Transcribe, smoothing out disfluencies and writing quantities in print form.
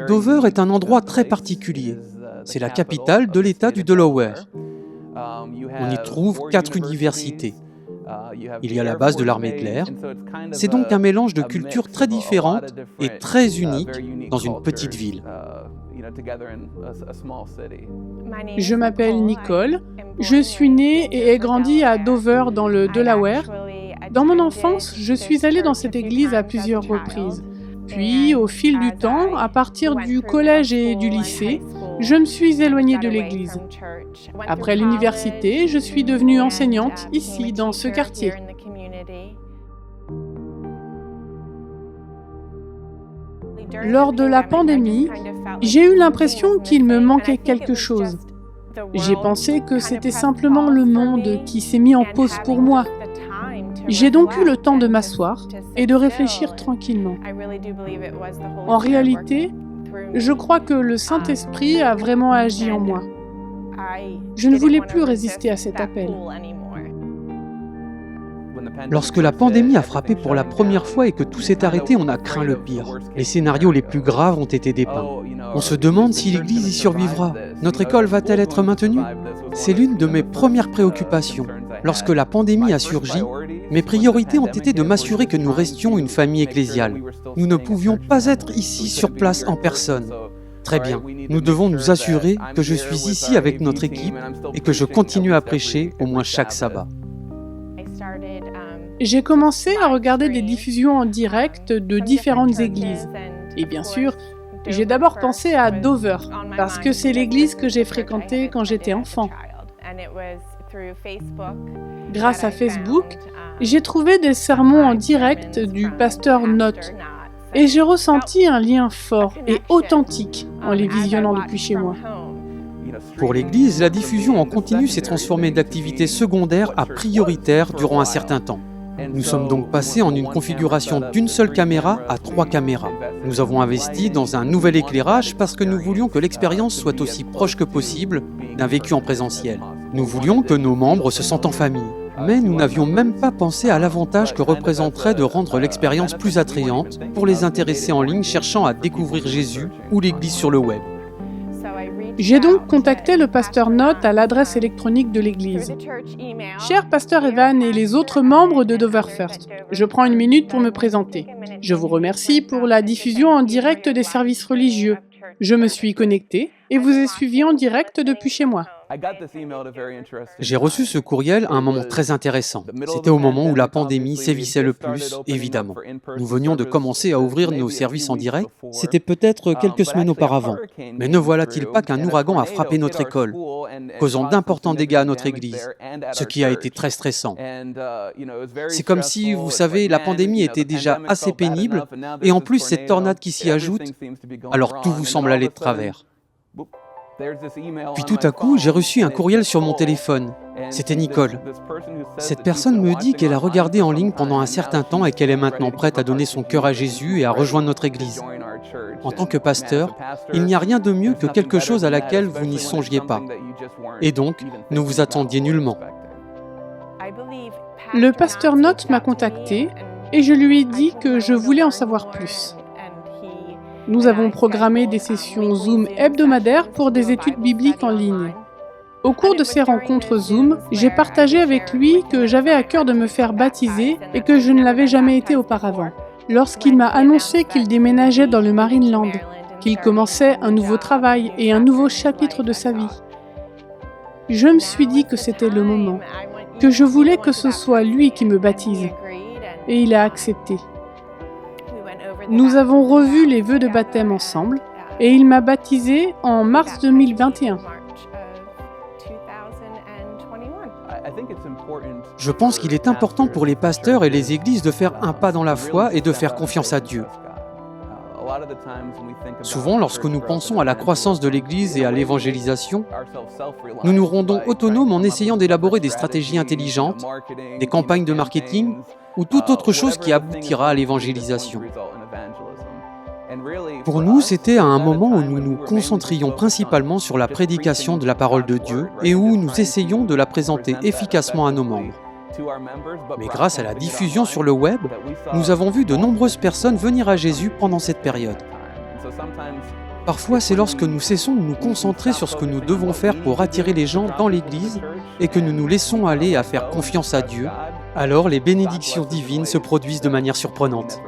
Dover est un endroit très particulier. C'est la capitale de l'État du Delaware. On y trouve 4 universités. Il y a la base de l'armée de l'air. C'est donc un mélange de cultures très différentes et très uniques dans une petite ville. Je m'appelle Nicole. Je suis née et ai grandi à Dover dans le Delaware. Dans mon enfance, je suis allée dans cette église à plusieurs reprises. Puis, au fil du temps, à partir du collège et du lycée, je me suis éloignée de l'église. Après l'université, je suis devenue enseignante ici, dans ce quartier. Lors de la pandémie, j'ai eu l'impression qu'il me manquait quelque chose. J'ai pensé que c'était simplement le monde qui s'est mis en pause pour moi. J'ai donc eu le temps de m'asseoir et de réfléchir tranquillement. En réalité, je crois que le Saint-Esprit a vraiment agi en moi. Je ne voulais plus résister à cet appel. Lorsque la pandémie a frappé pour la première fois et que tout s'est arrêté, on a craint le pire. Les scénarios les plus graves ont été dépeints. On se demande si l'Église y survivra. Notre école va-t-elle être maintenue? C'est l'une de mes premières préoccupations. Lorsque la pandémie a surgi, mes priorités ont été de m'assurer que nous restions une famille ecclésiale. Nous ne pouvions pas être ici sur place en personne. Très bien, nous devons nous assurer que je suis ici avec notre équipe et que je continue à prêcher au moins chaque sabbat. J'ai commencé à regarder des diffusions en direct de différentes églises. Et bien sûr, j'ai d'abord pensé à Dover, parce que c'est l'église que j'ai fréquentée quand j'étais enfant. Grâce à Facebook, j'ai trouvé des sermons en direct du pasteur Knott. Et j'ai ressenti un lien fort et authentique en les visionnant depuis chez moi. Pour l'Église, la diffusion en continu s'est transformée d'activité secondaire à prioritaire durant un certain temps. Nous sommes donc passés en une configuration d'une seule caméra à 3 caméras. Nous avons investi dans un nouvel éclairage parce que nous voulions que l'expérience soit aussi proche que possible d'un vécu en présentiel. Nous voulions que nos membres se sentent en famille. Mais nous n'avions même pas pensé à l'avantage que représenterait de rendre l'expérience plus attrayante pour les intéressés en ligne cherchant à découvrir Jésus ou l'Église sur le web. J'ai donc contacté le pasteur Knott à l'adresse électronique de l'église. Cher pasteur Evan et les autres membres de Dover First, je prends une minute pour me présenter. Je vous remercie pour la diffusion en direct des services religieux. Je me suis connecté et vous ai suivi en direct depuis chez moi. J'ai reçu ce courriel à un moment très intéressant. C'était au moment où la pandémie sévissait le plus, évidemment. Nous venions de commencer à ouvrir nos services en direct. C'était peut-être quelques semaines auparavant. Mais ne voilà-t-il pas qu'un ouragan a frappé notre école, causant d'importants dégâts à notre église, ce qui a été très stressant. C'est comme si, vous savez, la pandémie était déjà assez pénible, et en plus cette tornade qui s'y ajoute, alors tout vous semble aller de travers. Puis tout à coup, j'ai reçu un courriel sur mon téléphone. C'était Nicole. Cette personne me dit qu'elle a regardé en ligne pendant un certain temps et qu'elle est maintenant prête à donner son cœur à Jésus et à rejoindre notre Église. En tant que pasteur, il n'y a rien de mieux que quelque chose à laquelle vous n'y songiez pas. Et donc, ne vous attendiez nullement. Le pasteur Knott m'a contacté et je lui ai dit que je voulais en savoir plus. Nous avons programmé des sessions Zoom hebdomadaires pour des études bibliques en ligne. Au cours de ces rencontres Zoom, j'ai partagé avec lui que j'avais à cœur de me faire baptiser et que je ne l'avais jamais été auparavant. Lorsqu'il m'a annoncé qu'il déménageait dans le Marineland, qu'il commençait un nouveau travail et un nouveau chapitre de sa vie, je me suis dit que c'était le moment, que je voulais que ce soit lui qui me baptise. Et il a accepté. Nous avons revu les vœux de baptême ensemble et il m'a baptisé en mars 2021. Je pense qu'il est important pour les pasteurs et les églises de faire un pas dans la foi et de faire confiance à Dieu. Souvent, lorsque nous pensons à la croissance de l'Église et à l'évangélisation, nous nous rendons autonomes en essayant d'élaborer des stratégies intelligentes, des campagnes de marketing ou toute autre chose qui aboutira à l'évangélisation. Pour nous, c'était à un moment où nous nous concentrions principalement sur la prédication de la parole de Dieu et où nous essayions de la présenter efficacement à nos membres. Mais grâce à la diffusion sur le web, nous avons vu de nombreuses personnes venir à Jésus pendant cette période. Parfois, c'est lorsque nous cessons de nous concentrer sur ce que nous devons faire pour attirer les gens dans l'Église et que nous nous laissons aller à faire confiance à Dieu, alors les bénédictions divines se produisent de manière surprenante.